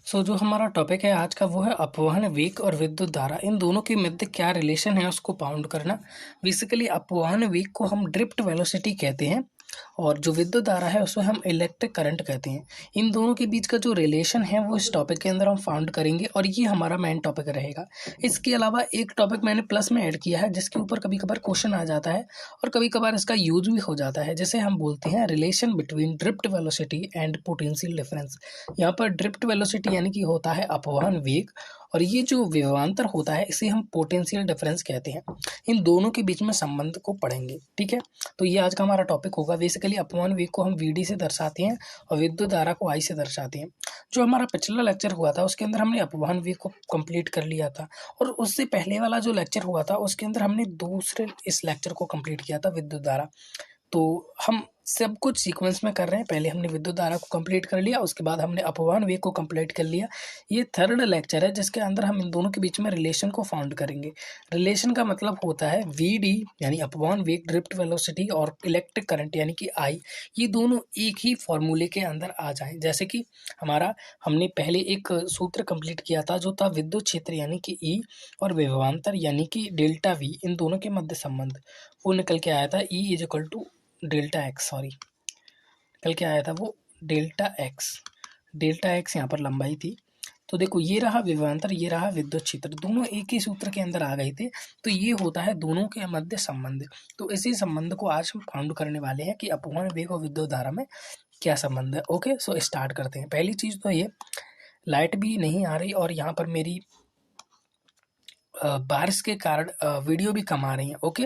जो हमारा टॉपिक है आज का वो है अपवहन वेग और विद्युत धारा, इन दोनों के मध्य क्या रिलेशन है उसको फाउंड करना। बेसिकली अपवहन वेग को हम ड्रिफ्ट वेलोसिटी कहते हैं और जो विद्युत धारा है उसे हम इलेक्ट्रिक करंट कहते हैं। इन दोनों के बीच का जो रिलेशन है वो इस टॉपिक के अंदर हम फाउंड करेंगे और ये हमारा मेन टॉपिक रहेगा। इसके अलावा एक टॉपिक मैंने प्लस में ऐड किया है जिसके ऊपर कभी कभार क्वेश्चन आ जाता है और कभी कभार इसका यूज भी हो जाता है, जैसे हम बोलते हैं relation between drift velocity and potential difference. यहाँ पर ड्रिफ्ट वेलोसिटी यानी कि होता है अपवहन वेग और ये जो विभवांतर होता है इसे हम पोटेंशियल डिफरेंस कहते हैं। इन दोनों के बीच में संबंध को पढ़ेंगे, ठीक है। तो ये आज का हमारा टॉपिक होगा। बेसिकली अपवहन वेग को हम वीडी से दर्शाते हैं और विद्युत धारा को आई से दर्शाते हैं। जो हमारा पिछला लेक्चर हुआ था उसके अंदर हमने अपवहन वेग को कंप्लीट कर लिया था और उससे पहले वाला जो लेक्चर हुआ था उसके अंदर हमने दूसरे इस लेक्चर को कंप्लीट किया था, विद्युत धारा। तो हम सब कुछ सीक्वेंस में कर रहे हैं। पहले हमने विद्युत धारा को कंप्लीट कर लिया, उसके बाद हमने अपवहन वेग को कंप्लीट कर लिया। ये थर्ड लेक्चर है जिसके अंदर हम इन दोनों के बीच में रिलेशन को फाउंड करेंगे। रिलेशन का मतलब होता है वीडी यानी अपवहन वेग, ड्रिफ्ट वेलोसिटी और इलेक्ट्रिक करंट यानी कि आई, ये दोनों एक ही फॉर्मूले के अंदर आ जाएं। जैसे कि हमने पहले एक सूत्र कंप्लीट किया था जो था विद्युत क्षेत्र यानी कि ई और विभवांतर यानी कि डेल्टा वी, इन दोनों के मध्य संबंध वो निकल के आया था e is equal to delta x, निकल के आया था वो डेल्टा एक्स यहाँ पर लंबाई थी। तो देखो ये रहा विभवांतर, ये रहा विद्युत क्षेत्र, दोनों एक ही सूत्र के अंदर आ गए थे। तो ये होता है दोनों के मध्य संबंध। तो इसी संबंध को आज हम फाउंड करने वाले हैं कि अपवहन वेग और विद्युत धारा में क्या संबंध है। ओके, सो स्टार्ट करते हैं। पहली चीज़ तो ये लाइट भी नहीं आ रही और यहाँ पर मेरी बारिश के कारण वीडियो भी कम आ रही है। ओके,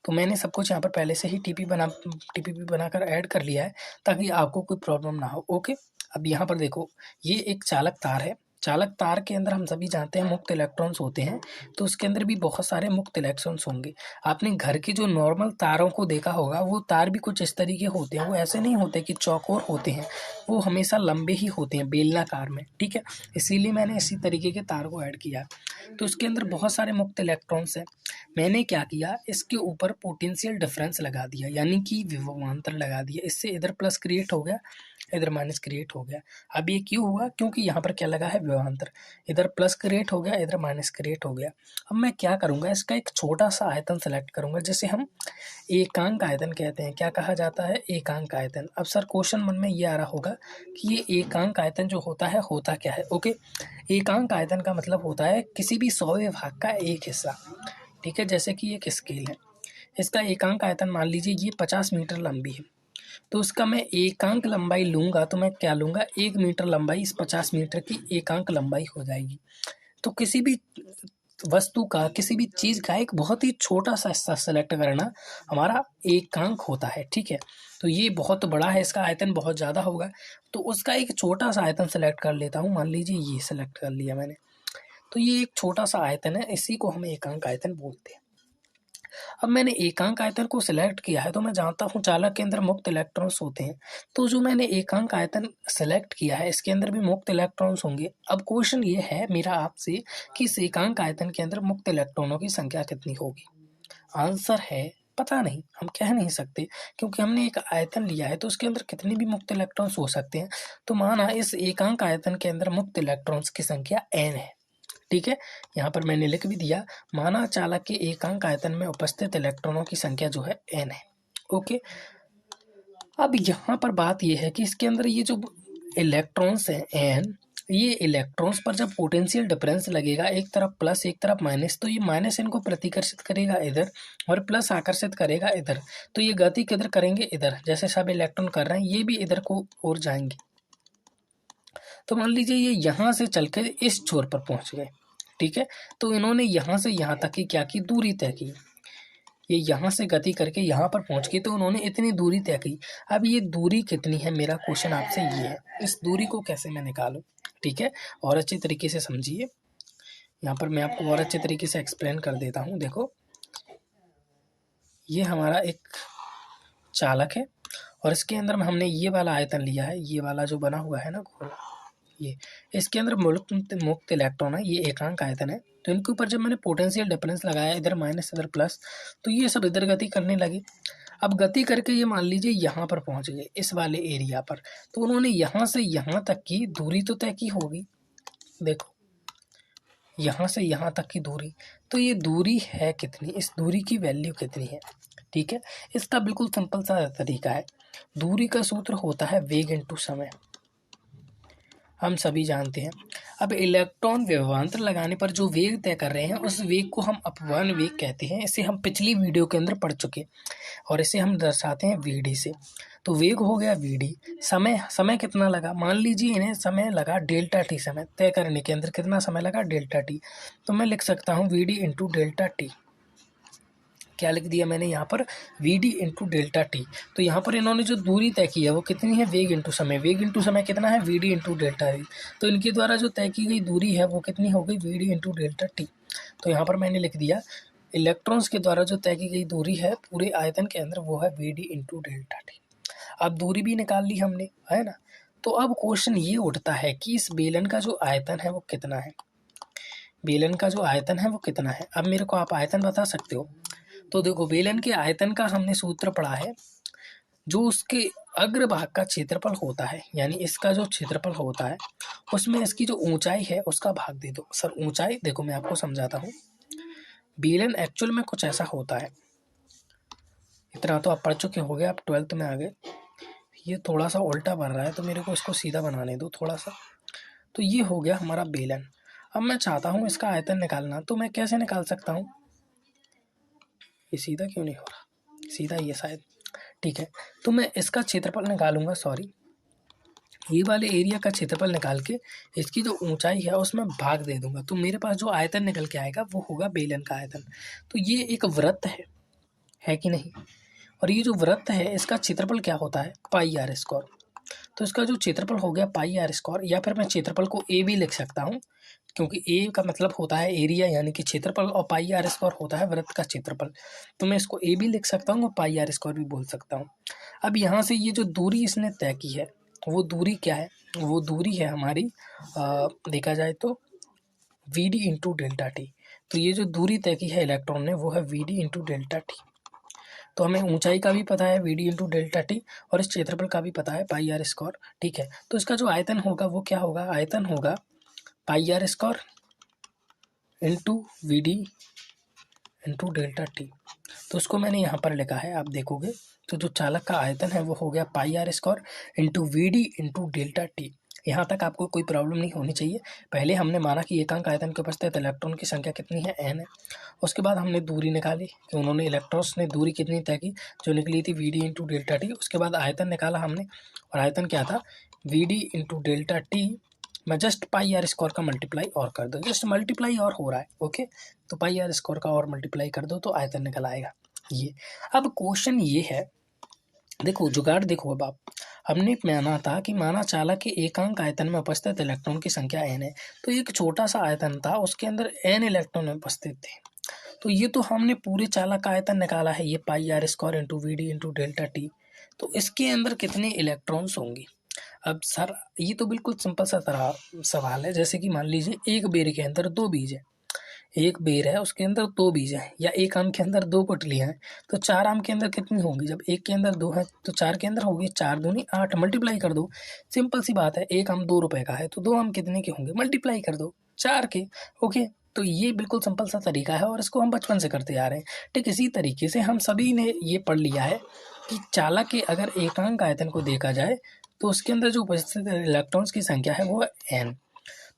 तो मैंने सब कुछ यहाँ पर पहले से ही टीपीपी बनाकर ऐड कर लिया है ताकि आपको कोई प्रॉब्लम ना हो। ओके, अब यहाँ पर देखो ये एक चालक तार है। चालक तार के अंदर हम सभी जानते हैं मुक्त इलेक्ट्रॉन्स होते हैं, तो उसके अंदर भी बहुत सारे मुक्त इलेक्ट्रॉन्स होंगे। आपने घर की जो नॉर्मल तारों को देखा होगा वो तार भी कुछ इस तरीके होते हैं, वो ऐसे नहीं होते कि चौकोर होते हैं, वो हमेशा लंबे ही होते हैं बेलनाकार में, ठीक है। इसीलिए मैंने इसी तरीके के तार को ऐड किया। तो उसके अंदर बहुत सारे मुक्त इलेक्ट्रॉन्स हैं। मैंने क्या किया, इसके ऊपर पोटेंशियल डिफरेंस लगा दिया यानी कि विभवांतर लगा दिया। इससे इधर प्लस क्रिएट हो गया, इधर माइनस क्रिएट हो गया। अब ये क्यों हुआ, क्योंकि यहाँ पर क्या लगा है विभवांतर, इधर प्लस क्रिएट हो गया, इधर माइनस क्रिएट हो गया। अब मैं क्या करूँगा, इसका एक छोटा सा आयतन सेलेक्ट करूँगा जिसे हम एकांक आयतन कहते हैं। क्या कहा जाता है, एकांक आयतन। अब सर क्वेश्चन मन में ये आ रहा होगा कि ये एकांक आयतन जो होता है होता क्या है। ओके, एकांक आयतन का मतलब होता है किसी भी 100वें भाग का एक हिस्सा, ठीक है। जैसे कि एक स्केल है, इसका एकांक आयतन मान लीजिए ये 50 मीटर लंबी है, तो उसका मैं एकांक लंबाई लूँगा तो मैं क्या लूँगा, 1 मीटर लंबाई इस 50 मीटर की एकांक लंबाई हो जाएगी। तो किसी भी वस्तु का, किसी भी चीज़ का एक बहुत ही छोटा सा हिस्सा सेलेक्ट करना हमारा एकांक होता है, ठीक है। तो ये बहुत बड़ा है, इसका आयतन बहुत ज़्यादा होगा, तो उसका एक छोटा सा आयतन सेलेक्ट कर लेता हूँ। मान लीजिए ये सेलेक्ट कर लिया मैंने, तो ये एक छोटा सा आयतन है, इसी को हम एकांक आयतन बोलते हैं। अब मैंने एकांक आयतन को सिलेक्ट किया है तो मैं जानता हूँ चालक के अंदर मुक्त इलेक्ट्रॉन्स होते हैं। तो जो मैंने एकांक आयतन सेलेक्ट किया है इसके अंदर भी मुक्त इलेक्ट्रॉन्स होंगे। अब क्वेश्चन ये है मेरा आपसे कि इस एकांक आयतन के अंदर मुक्त इलेक्ट्रॉनों की संख्या कितनी होगी। आंसर है पता नहीं, हम कह नहीं सकते, क्योंकि हमने एक आयतन लिया है तो उसके अंदर कितने भी मुक्त इलेक्ट्रॉन्स हो सकते हैं। तो माना इस एकांक आयतन के अंदर मुक्त इलेक्ट्रॉन्स की संख्या n है, ठीक है। यहाँ पर मैंने लिख भी दिया, माना चालक के एकांक आयतन में उपस्थित इलेक्ट्रॉनों की संख्या जो है n है। ओके, अब यहाँ पर बात यह है कि इसके अंदर ये जो इलेक्ट्रॉन्स हैं n, ये इलेक्ट्रॉन्स पर जब पोटेंशियल डिफरेंस लगेगा, एक तरफ प्लस एक तरफ माइनस, तो ये माइनस इनको प्रतिकर्षित करेगा इधर और प्लस आकर्षित करेगा इधर। तो ये गति किधर करेंगे, इधर। जैसे सब इलेक्ट्रॉन कर रहे हैं ये भी इधर को और जाएंगे। तो मान लीजिए ये यहाँ से चल के इस छोर पर पहुँच गए, ठीक है। तो इन्होंने यहाँ से यहाँ तक की क्या की, दूरी तय की। ये यहाँ से गति करके यहाँ पर पहुँच गई तो उन्होंने इतनी दूरी तय की। अब ये दूरी कितनी है, मेरा क्वेश्चन आपसे ये है, इस दूरी को कैसे मैं निकालूं, ठीक है। और अच्छे तरीके से समझिए, यहाँ पर मैं आपको और अच्छे तरीके से एक्सप्लेन कर देता हूँ। देखो ये हमारा एक चालक है और इसके अंदर में हमने ये वाला आयतन लिया है, ये वाला जो बना हुआ है ना गोल, ये इसके अंदर मुक्त इलेक्ट्रॉन है, ये एकांक आयतन है। तो इनके ऊपर जब मैंने पोटेंशियल डिफरेंस लगाया, इधर माइनस इधर प्लस, तो ये सब इधर गति करने लगी। अब गति करके ये मान लीजिए यहाँ पर पहुँच गए, इस वाले एरिया पर। तो उन्होंने यहाँ से यहाँ तक की दूरी तो तय की होगी, देखो यहाँ से यहाँ तक की दूरी, तो ये दूरी है कितनी, इस दूरी की वैल्यू कितनी है। ठीक है, इसका बिल्कुल सिंपल सा तरीका है। दूरी का सूत्र होता है वेग इनटू समय, हम सभी जानते हैं। अब इलेक्ट्रॉन विभवांतर लगाने पर जो वेग तय कर रहे हैं उस वेग को हम अपवहन वेग कहते हैं। इसे हम पिछली वीडियो के अंदर पढ़ चुके और इसे हम दर्शाते हैं वीडी से। तो वेग हो गया वीडी, समय कितना लगा, मान लीजिए इन्हें समय लगा डेल्टा टी, समय तय करने के अंदर कितना समय लगा डेल्टा टी। तो मैं लिख सकता हूँ वीडी इंटू डेल्टा टी। क्या लिख दिया मैंने यहाँ पर, वीडी इंटू डेल्टा टी। तो यहाँ पर इन्होंने जो दूरी तय की है वो कितनी है, वेग इंटू समय। वेग इंटू समय कितना है, वीडी इंटू डेल्टा टी। तो इनके द्वारा जो तय की गई दूरी है वो कितनी हो गई, वीडी इंटू डेल्टा टी। तो यहाँ पर मैंने लिख दिया इलेक्ट्रॉन्स के द्वारा जो तय की गई दूरी है पूरे आयतन के अंदर वो है वीडी इंटू डेल्टा टी। अब दूरी भी निकाल ली हमने, है ना। तो अब क्वेश्चन ये उठता है कि इस बेलन का जो आयतन है वो कितना है, बेलन का जो आयतन है वो कितना है। अब मेरे को आप आयतन बता सकते हो। तो देखो बेलन के आयतन का हमने सूत्र पढ़ा है, जो उसके अग्रभाग का क्षेत्रफल होता है, यानी इसका जो क्षेत्रफल होता है उसमें इसकी जो ऊंचाई है उसका भाग दे दो। सर ऊंचाई, देखो मैं आपको समझाता हूँ। बेलन एक्चुअल में कुछ ऐसा होता है, इतना तो आप पढ़ चुके होगे, आप 12th में आ गए। ये थोड़ा सा उल्टा बन रहा है तो मेरे को इसको सीधा बनाने दो थोड़ा सा। तो ये हो गया हमारा बेलन। अब मैं चाहता हूँ इसका आयतन निकालना, तो मैं कैसे निकाल सकता हूँ, ये सीधा क्यों नहीं हो रहा, सीधा ये शायद, ठीक है। तो मैं इसका क्षेत्रफल निकालूंगा, सॉरी ये वाले एरिया का क्षेत्रफल निकाल के इसकी जो ऊंचाई है उसमें भाग दे दूंगा। तो मेरे पास जो आयतन निकल के आएगा वो होगा बेलन का आयतन। तो ये एक वृत्त है कि नहीं। और ये जो वृत्त है इसका क्षेत्रफल क्या होता है, पाई आर स्क्वायर। तो इसका जो क्षेत्रफल हो गया पाई आर स्क्वायर, या फिर मैं क्षेत्रफल को ए भी लिख सकता हूँ, क्योंकि ए का मतलब होता है एरिया यानी कि क्षेत्रफल, और पाई आर स्क्वायर होता है वृत्त का क्षेत्रफल। तो मैं इसको ए भी लिख सकता हूँ और पाई आर स्क्वायर भी बोल सकता हूँ। अब यहाँ से ये जो दूरी इसने तय की है वो दूरी क्या है, वो दूरी है हमारी देखा जाए तो v D into delta T. तो ये जो दूरी तय की है इलेक्ट्रॉन ने वो है v D into delta T. तो हमें ऊंचाई का भी पता है v D into delta t, और इस क्षेत्रफल का भी पता है पाई आर स्क्वायर। ठीक है, तो इसका जो आयतन होगा वो क्या होगा, आयतन होगा pi are square into we D into delta T. तो उसको मैंने यहाँ पर लिखा है, आप देखोगे तो जो चालक का आयतन है वो हो गया pi are square into we D into delta T. यहाँ तक आपको कोई प्रॉब्लम नहीं होनी चाहिए। पहले हमने माना कि एकांक आयतन के उपस्थित इलेक्ट्रॉन की संख्या कितनी है, n है। उसके बाद हमने दूरी निकाली कि उन्होंने इलेक्ट्रॉन्स ने दूरी कितनी तय की, जो निकली थी v D into delta t. उसके बाद आयतन निकाला हमने, और आयतन क्या था, v D into delta t मैं जस्ट पाई आर स्क्वायर का मल्टीप्लाई और कर दो, जस्ट मल्टीप्लाई और हो रहा है, ओके। तो पाई आर स्क्वायर का और मल्टीप्लाई कर दो तो आयतन निकल आएगा ये। अब क्वेश्चन ये है, देखो जुगाड़ देखो। अब आप, हमने माना चालक के एकांक आयतन में उपस्थित इलेक्ट्रॉन की संख्या n है। तो एक छोटा सा आयतन था, उसके अंदर n इलेक्ट्रॉन उपस्थित थे। तो ये तो हमने पूरे चालक का आयतन निकाला है, ये pi are square into we D into delta T. तो इसके अंदर कितने इलेक्ट्रॉन्स होंगे। अब सर ये तो बिल्कुल सिंपल सा तरह सवाल है, जैसे कि मान लीजिए एक बेर के अंदर 2 बीज है, एक बेर है उसके अंदर 2 बीज हैं, या एक आम के अंदर 2 गुठलियाँ हैं। तो 4 आम के अंदर कितनी होंगी, जब एक के अंदर 2 है तो 4 के अंदर होगी, 4 दूनी 8, मल्टीप्लाई कर दो। सिंपल सी बात है, एक आम 2 रुपए का है तो 2 आम कितने के होंगे, मल्टीप्लाई कर दो 4 के, ओके। तो ये बिल्कुल सिंपल सा तरीका है और इसको हम बचपन से करते आ रहे हैं। ठीक इसी तरीके से हम सभी ने ये पढ़ लिया है कि चालक के अगर एकांक आयतन को देखा जाए तो उसके अंदर जो उपस्थित इलेक्ट्रॉन्स की संख्या है वो है n।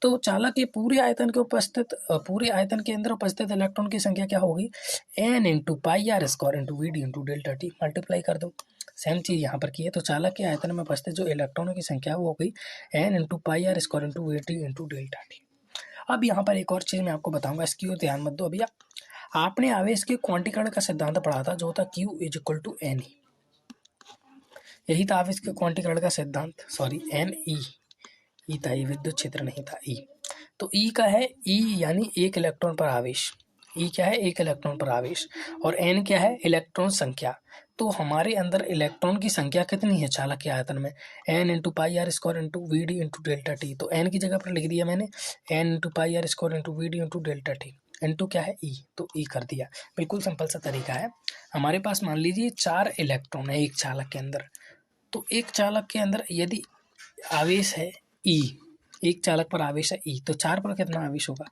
तो चालक के पूरे आयतन के अंदर उपस्थित इलेक्ट्रॉन की संख्या क्या होगी, n into pi are square into we D into delta t, multiply कर दो। सेम चीज़ यहाँ पर की है। तो चालक के आयतन में उपस्थित जो इलेक्ट्रॉनों की संख्या वो हो गई n into pi are square into we D into delta t. अब यहाँ पर एक और चीज़ मैं आपको बताऊंगा, इसकी ओर ध्यान मत दो अभी। आपने आवेश के क्वांटीकरण का सिद्धांत पढ़ा था, जो था Q is equal to n e. यही था आवेश के क्वांटीकरण का सिद्धांत, सॉरी एन ई था, ये विद्युत क्षेत्र नहीं था, ई। तो ई का है, ई यानी एक इलेक्ट्रॉन पर आवेश, ई क्या है, एक इलेक्ट्रॉन पर आवेश, और एन क्या है, इलेक्ट्रॉन संख्या। तो हमारे अंदर इलेक्ट्रॉन की संख्या कितनी है चालक के आयतन में, n into pi are square into we D into delta T. तो एन की जगह पर लिख दिया मैंने n into pi are square into we D into delta t, into क्या है ई, तो ई कर दिया। बिल्कुल सिंपल सा तरीका है। हमारे पास मान लीजिए 4 इलेक्ट्रॉन है एक चालक के अंदर। तो एक चालक के अंदर यदि आवेश है ई, एक चालक पर आवेश है ई, तो 4 पर कितना आवेश होगा,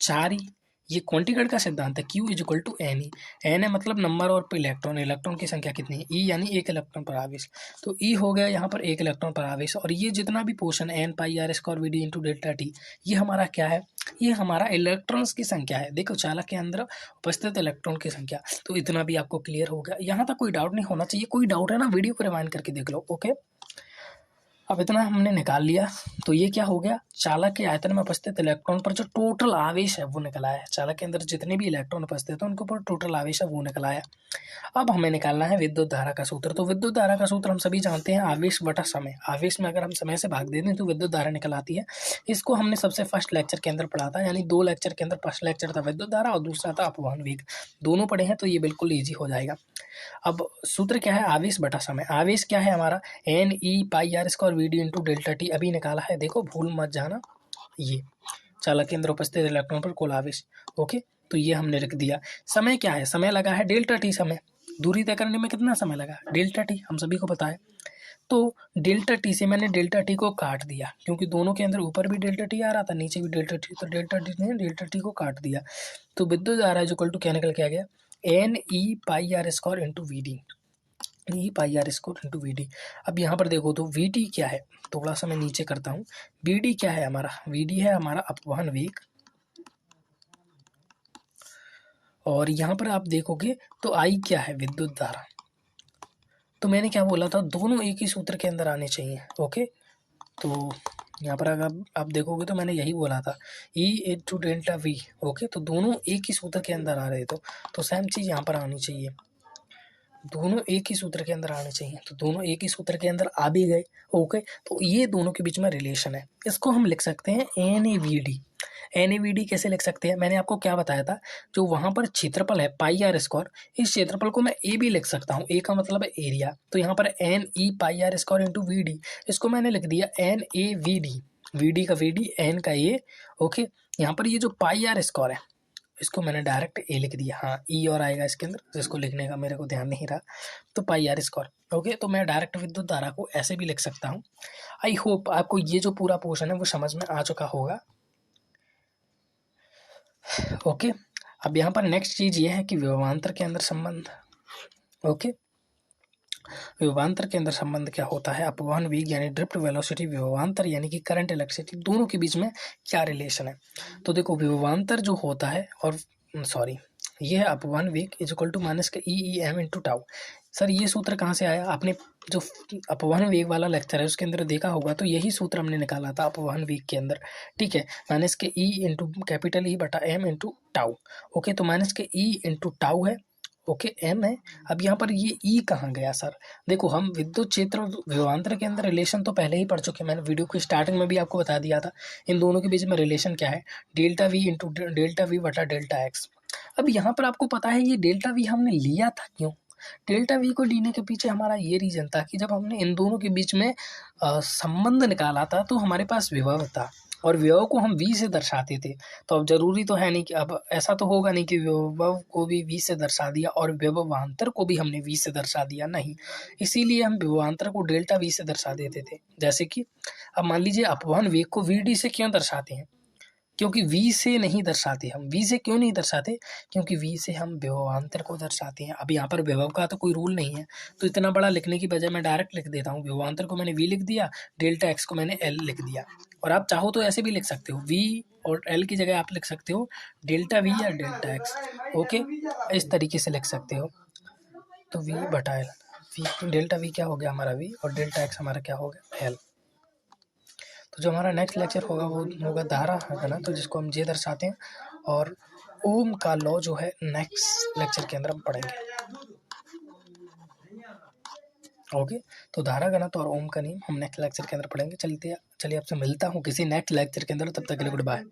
4 ही। ये क्वांटिकट का सिद्धांत है, Q is equal to n e. N है मतलब नंबर और इलेक्ट्रॉन, इलेक्ट्रॉन की संख्या कितनी है, ई यानी एक इलेक्ट्रॉन पर आवेश। तो ई हो गया यहाँ पर एक इलेक्ट्रॉन पर आवेश, और ये जितना भी portion n pi are square v D into delta t, ये हमारा क्या है, ये हमारा इलेक्ट्रॉन्स की संख्या है। देखो चालक के अंदर उपस्थित इलेक्ट्रॉन की संख्या। तो इतना भी आपको क्लियर हो गया, यहाँ तक कोई डाउट नहीं होना चाहिए। कोई डाउट है ना, वीडियो को रिवाइंड करके देख लो। ओके, अब इतना हमने निकाल लिया। तो ये क्या हो गया, चालक के आयतन में उपस्थित इलेक्ट्रॉन पर जो टोटल आवेश है वो निकल आया। चालक के अंदर जितने भी इलेक्ट्रॉन उपस्थित हैं उनके ऊपर टोटल आवेश है वो निकल आया। अब हमें निकालना है विद्युत धारा का सूत्र। तो विद्युत धारा का सूत्र हम सभी जानते हैं, आवेश बटा समय। आवेश में अगर हम समय से भाग दे दें तो विद्युत धारा निकल आती है। इसको हमने सबसे फर्स्ट लेक्चर के अंदर पढ़ा था, यानी 2 लेक्चर के अंदर, फर्स्ट लेक्चर था विद्युत धारा और दूसरा था अपवहन वेग। दोनों पढ़े हैं तो ये बिल्कुल ईजी हो जाएगा। अब सूत्र क्या है, आवेश बटा समय। आवेश क्या है हमारा, n e pi are square v D into delta t, अभी निकाला है, देखो भूल मत जाना। ये चालक के अंदर उपस्थित इलेक्ट्रॉन पर कुल आवेश। ओके, तो ये हमने रख दिया। समय क्या है, समय लगा है डेल्टा टी समय। दूरी तय करने में कितना समय लगा, डेल्टा टी, हम सभी को पता है। तो डेल्टा टी से मैंने डेल्टा टी को काट दिया, क्योंकि दोनों के अंदर ऊपर भी डेल्टा टी आ रहा था, नीचे भी डेल्टा टी, तो डेल्टा टी ने डेल्टा टी को काट दिया। तो विद्युत धारा इज इक्वल टू क्या निकल के आ गया, n e pi are square into we d, e pi are square into we d. अब यहाँ पर देखो तो वी डी क्या है, थोड़ा सा मैं नीचे करता हूँ। वी डी क्या है हमारा, वी डी है हमारा अपवहन वेग, और यहाँ पर आप देखोगे तो आई क्या है, विद्युत धारा। तो मैंने क्या बोला था, दोनों एक ही सूत्र के अंदर आने चाहिए। ओके, तो यहाँ पर अगर आप देखोगे तो मैंने यही बोला था, E into delta we. Okay, तो दोनों एक ही सूत्र के अंदर आ रहे तो सेम चीज़ यहाँ पर आनी चाहिए, दोनों एक ही सूत्र के अंदर आने चाहिए। तो दोनों एक ही सूत्र के अंदर आ भी गए। ओके, तो ये दोनों के बीच में रिलेशन है, इसको हम लिख सकते हैं n a v d. N a v d कैसे लिख सकते हैं, मैंने आपको क्या बताया था, जो वहाँ पर क्षेत्रफल है पाई आर स्क्वायर, इस क्षेत्रफल को मैं ए भी लिख सकता हूँ। ए का मतलब है एरिया, तो यहाँ पर n e pi are square into we d, इसको मैंने लिख दिया n a v d. V d का वी डी, एन का ए। ओके, यहाँ पर ये जो पाई आर स्क्वायर है इसको मैंने डायरेक्ट ए लिख दिया। हाँ, ई और आएगा इसके अंदर, जिसको लिखने का मेरे को ध्यान नहीं रहा। तो पाई आर स्क्वायर। ओके, तो मैं डायरेक्ट विद्युत धारा को ऐसे भी लिख सकता हूँ। आई होप आपको ये जो पूरा पोर्शन है वो समझ में आ चुका होगा। ओके, अब यहाँ पर नेक्स्ट चीज ये है कि विभवांतर के अंदर संबंध। ओके, विभवांतर के अंदर संबंध क्या होता है, अपवहन वेग यानी ड्रिफ्ट वेलोसिटी, विभवांतर यानी कि करंट इलेक्ट्रिसिटी, दोनों के बीच में क्या रिलेशन है। तो देखो विभवांतर जो होता है, और सॉरी, ये है अपवहन वेग इज इक्वल टू माइनस के e m into tau. Sir ये सूत्र कहाँ से आया, आपने जो अपवहन वेग वाला लेक्चर है उसके अंदर देखा होगा, तो यही सूत्र हमने निकाला था अपवहन वेग के अंदर। ठीक है, माइनस के ई इंटू कैपिटल ई बटा एम इंटू टाउ। ओके, तो माइनस के ई इंटू टाउ है, ओके, एम है। अब यहाँ पर ये ई कहाँ गया सर, देखो हम विद्युत क्षेत्र और विभवांतर के अंदर रिलेशन तो पहले ही पढ़ चुके हैं, मैंने वीडियो की स्टार्टिंग में भी आपको बता दिया था। इन दोनों के बीच में रिलेशन क्या है, delta we into delta we बटा डेल्टा एक्स। अब यहाँ पर आपको पता है ये डेल्टा वी हमने लिया था क्यों, डेल्टा वी को लेने के पीछे हमारा ये रीजन था कि जब हमने इन दोनों के बीच में संबंध निकाला था तो हमारे पास विभव था, और विभव को हम v से दर्शाते थे। तो अब जरूरी तो है नहीं कि अब ऐसा तो होगा नहीं कि विभव को भी v से दर्शा दिया और विभवांतर को भी हमने v से दर्शा दिया, नहीं। इसीलिए हम विभवांतर को डेल्टा v से दर्शा देते थे। जैसे कि अब मान लीजिए अपवहन वेग को vd से क्यों दर्शाते हैं, क्योंकि v से नहीं दर्शाते हम। v से क्यों नहीं दर्शाते, क्योंकि v से हम विभवांतर को दर्शाते हैं। अब यहाँ पर विभव का तो कोई रूल नहीं है, तो इतना बड़ा लिखने की बजाय मैं डायरेक्ट लिख देता हूँ, विभवांतर को मैंने v लिख दिया, डेल्टा x को मैंने l लिख दिया। और आप चाहो तो ऐसे भी लिख सकते हो, v और l की जगह आप लिख सकते हो डेल्टा v या डेल्टा x। ओके, इस तरीके से लिख सकते हो। तो v बटा l, v डेल्टा v क्या हो गया हमारा v, और डेल्टा x हमारा क्या हो गया l। तो जो हमारा नेक्स्ट लेक्चर होगा वो होगा धारा है ना, तो जिसको हम जे दर्शाते हैं, और ओम का लॉ जो है नेक्स्ट लेक्चर के अंदर हम पढ़ेंगे। ओके, तो धारा गणित और ओम का नियम हम नेक्स्ट लेक्चर के अंदर पढ़ेंगे। चलिए आपसे मिलता हूँ किसी नेक्स्ट लेक्चर के अंदर, तब तक के लिए गुड बाय।